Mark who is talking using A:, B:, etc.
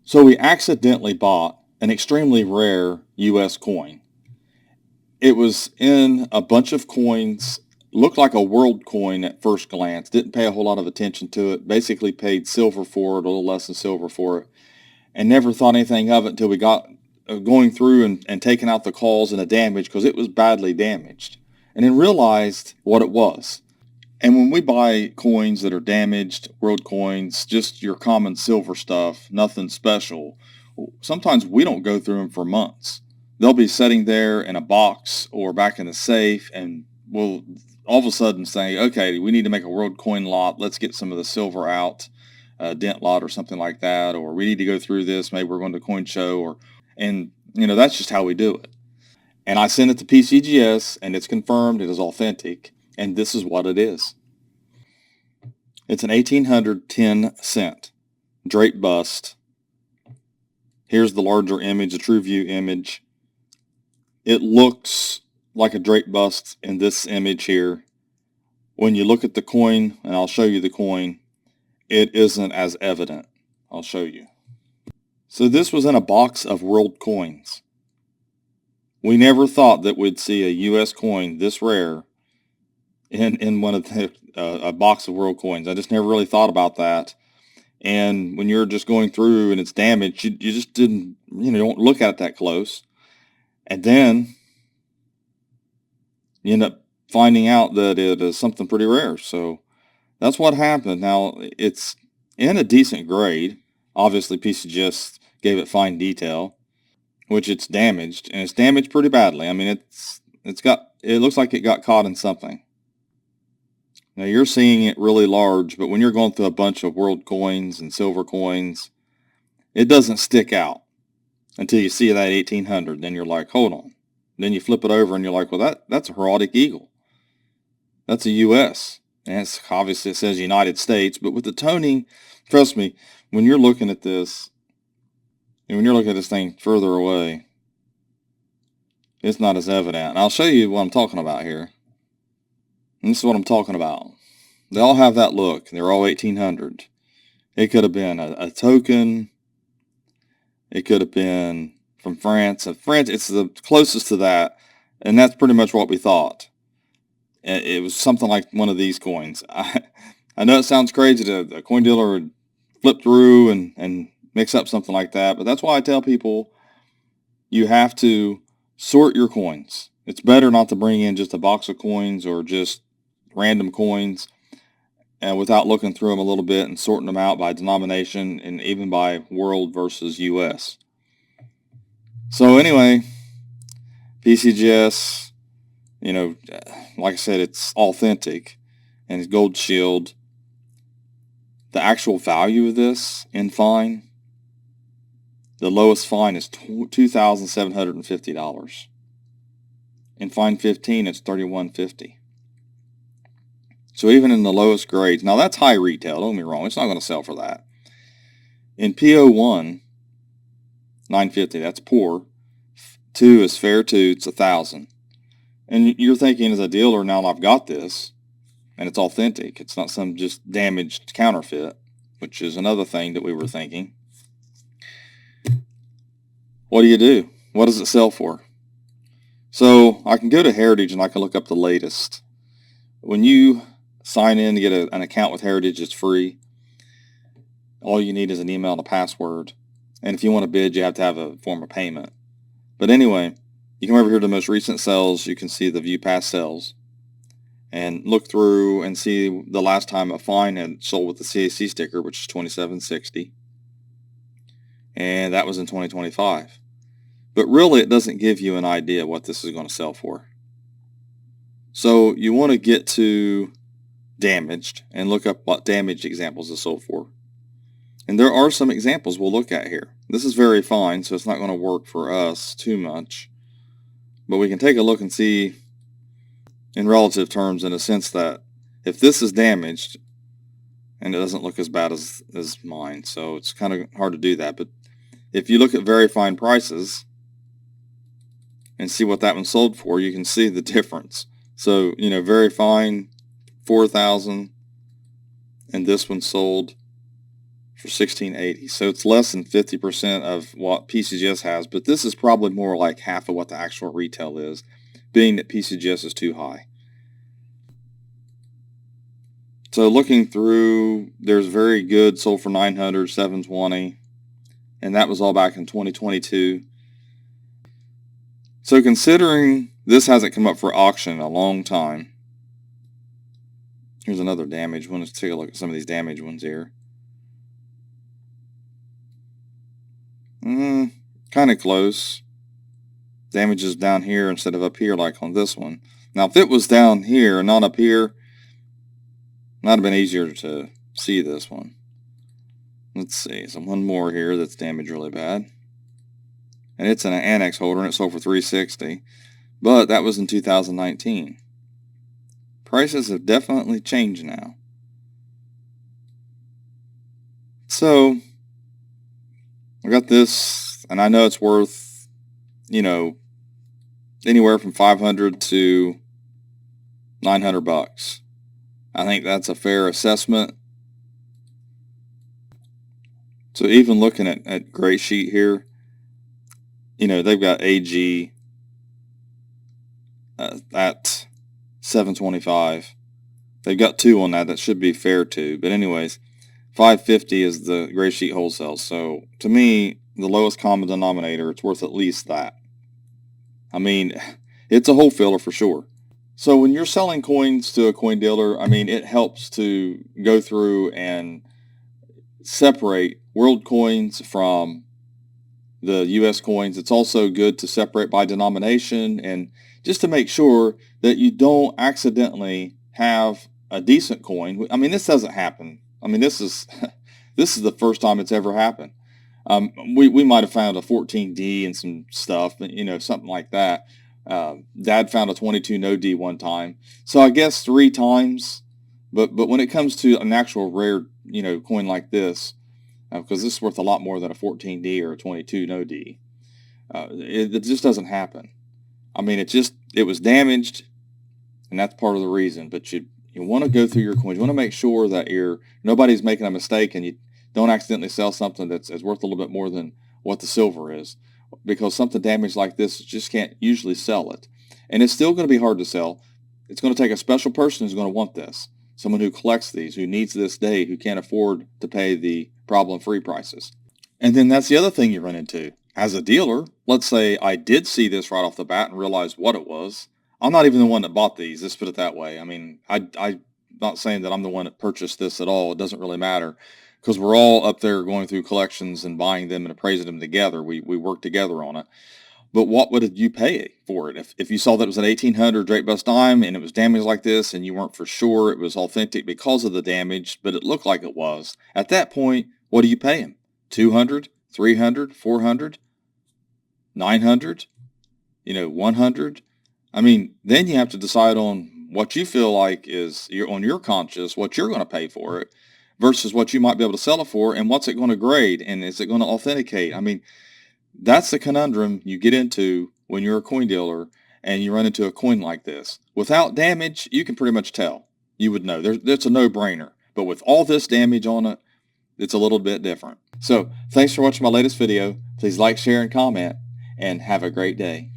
A: So we accidentally bought an extremely rare US coin. It was in a bunch of coins, looked like a world coin at first glance, didn't pay a whole lot of attention to it, basically paid silver for it, a little less than silver for it, and never thought anything of it until we got going through and taking out the calls and the damage because it was badly damaged. And then realized what it was. And when we buy coins that are damaged, world coins, just your common silver stuff, nothing special, sometimes we don't go through them for months. They'll be sitting there in a box or back in the safe, and we'll all of a sudden say, okay, we need to make a world coin lot. Let's get some of the silver out, a dent lot or something like that, or we need to go through this. Maybe we're going to coin show, and that's just how we do it. And I sent it to PCGS, and it's confirmed it is authentic, and this is what it is. It's an 1800 10 cent drape bust. Here's the larger image, a true view image. It looks like a drape bust in this image here. When you look at the coin, and I'll show you the coin, it isn't as evident. I'll show you. So this was in a box of world coins. We never thought that we'd see a U.S. coin this rare in one of the, a box of world coins. I just never really thought about that. And when you're just going through and it's damaged, you just didn't, don't look at it that close. And then you end up finding out that it is something pretty rare. So that's what happened. Now, it's in a decent grade. Obviously, PCGS gave it fine detail, which it's damaged, and it's damaged pretty badly. I mean, it looks like it got caught in something. Now, you're seeing it really large, but when you're going through a bunch of world coins and silver coins, it doesn't stick out until you see that 1800. Then you're like, hold on. Then you flip it over and you're like, well, that's a heraldic eagle. That's a U.S. And it's obviously it says United States, but with the toning, trust me, when you're looking at this, and when you're looking at this thing further away, it's not as evident. And I'll show you what I'm talking about here. And this is what I'm talking about. They all have that look. They're all 1800. It could have been a token. It could have been from France. France, it's the closest to that, and that's pretty much what we thought. It was something like one of these coins. I know it sounds crazy to a coin dealer would flip through and mix up something like that, but that's why I tell people you have to sort your coins. It's better not to bring in just a box of coins or just random coins without looking through them a little bit and sorting them out by denomination and even by world versus U.S. So anyway, PCGS, like I said, it's authentic and it's gold shield. The actual value of this in fine, the lowest fine is $2,750. In fine 15, it's $3,150. So even in the lowest grades, now that's high retail, don't get me wrong, it's not going to sell for that. In PO1, $950, that's poor. 2 is fair 2, it's $1,000. And you're thinking as a dealer, now I've got this, and it's authentic. It's not some just damaged counterfeit, which is another thing that we were thinking. What do? What does it sell for? So I can go to Heritage and I can look up the latest. When you sign in to get an account with Heritage, it's free. All you need is an email and a password. And if you want to bid, you have to have a form of payment. But anyway, you come over here to the most recent sales. You can see the view past sales and look through and see the last time a fine had sold with the CAC sticker, which is $27.60. And that was in 2025. But really, it doesn't give you an idea what this is going to sell for. So you want to get to damaged and look up what damaged examples is sold for. And there are some examples we'll look at here. This is very fine, so it's not going to work for us too much. But we can take a look and see in relative terms in a sense that if this is damaged, and it doesn't look as bad as mine, so it's kind of hard to do that. But if you look at very fine prices and see what that one sold for, you can see the difference. So, very fine, $4,000, and this one sold for 1680. So it's less than 50% of what PCGS has, but this is probably more like half of what the actual retail is, being that PCGS is too high. So looking through, there's very good sold for 900, 720, and that was all back in 2022. So considering this hasn't come up for auction in a long time, here's another damaged one. Let's take a look at some of these damaged ones here. Kind of close. Damage is down here instead of up here like on this one. Now, if it was down here and not up here, it might have been easier to see this one. Let's see. So one more here that's damaged really bad. And it's an annex holder, and it sold for $360. But that was in 2019. Prices have definitely changed now. So I got this, and I know it's worth, anywhere from $500 to $900. I think that's a fair assessment. So even looking at Gray Sheet here, they've got AG at $725. They've got two on that should be fair too. But anyways, $550 is the Gray Sheet wholesale. So to me, the lowest common denominator, it's worth at least that. I mean, it's a wholesaler for sure. So when you're selling coins to a coin dealer, it helps to go through and separate world coins from the U.S. coins. It's also good to separate by denomination, and just to make sure that you don't accidentally have a decent coin. This doesn't happen. This is this is the first time it's ever happened. We might have found a 14D and some stuff, something like that. Dad found a 22 no D one time. So I guess 3 times. But when it comes to an actual rare, coin like this, because this is worth a lot more than a 14D or a 22 no D, it just doesn't happen. It was damaged, and that's part of the reason. But you want to go through your coins. You want to make sure that nobody's making a mistake, and you don't accidentally sell something that's worth a little bit more than what the silver is, because something damaged like this just can't usually sell it. And it's still going to be hard to sell. It's going to take a special person who's going to want this, someone who collects these, who needs this day, who can't afford to pay the problem-free prices. And then that's the other thing you run into. As a dealer, let's say I did see this right off the bat and realize what it was. I'm not even the one that bought these. Let's put it that way. I'm not saying that I'm the one that purchased this at all. It doesn't really matter, because we're all up there going through collections and buying them and appraising them together. We work together on it. But what would you pay for it? If you saw that it was an 1800 Drake Bust dime and it was damaged like this, and you weren't for sure it was authentic because of the damage, but it looked like it was, at that point, what do you pay him? 200, 300, 400, 900, 100? Then you have to decide on what you feel like is on your conscience, what you're going to pay for it versus what you might be able to sell it for, and what's it going to grade, and is it going to authenticate? That's the conundrum you get into when you're a coin dealer and you run into a coin like this. Without damage, you can pretty much tell. You would know. It's a no-brainer. But with all this damage on it, it's a little bit different. So thanks for watching my latest video. Please like, share, and comment, and have a great day.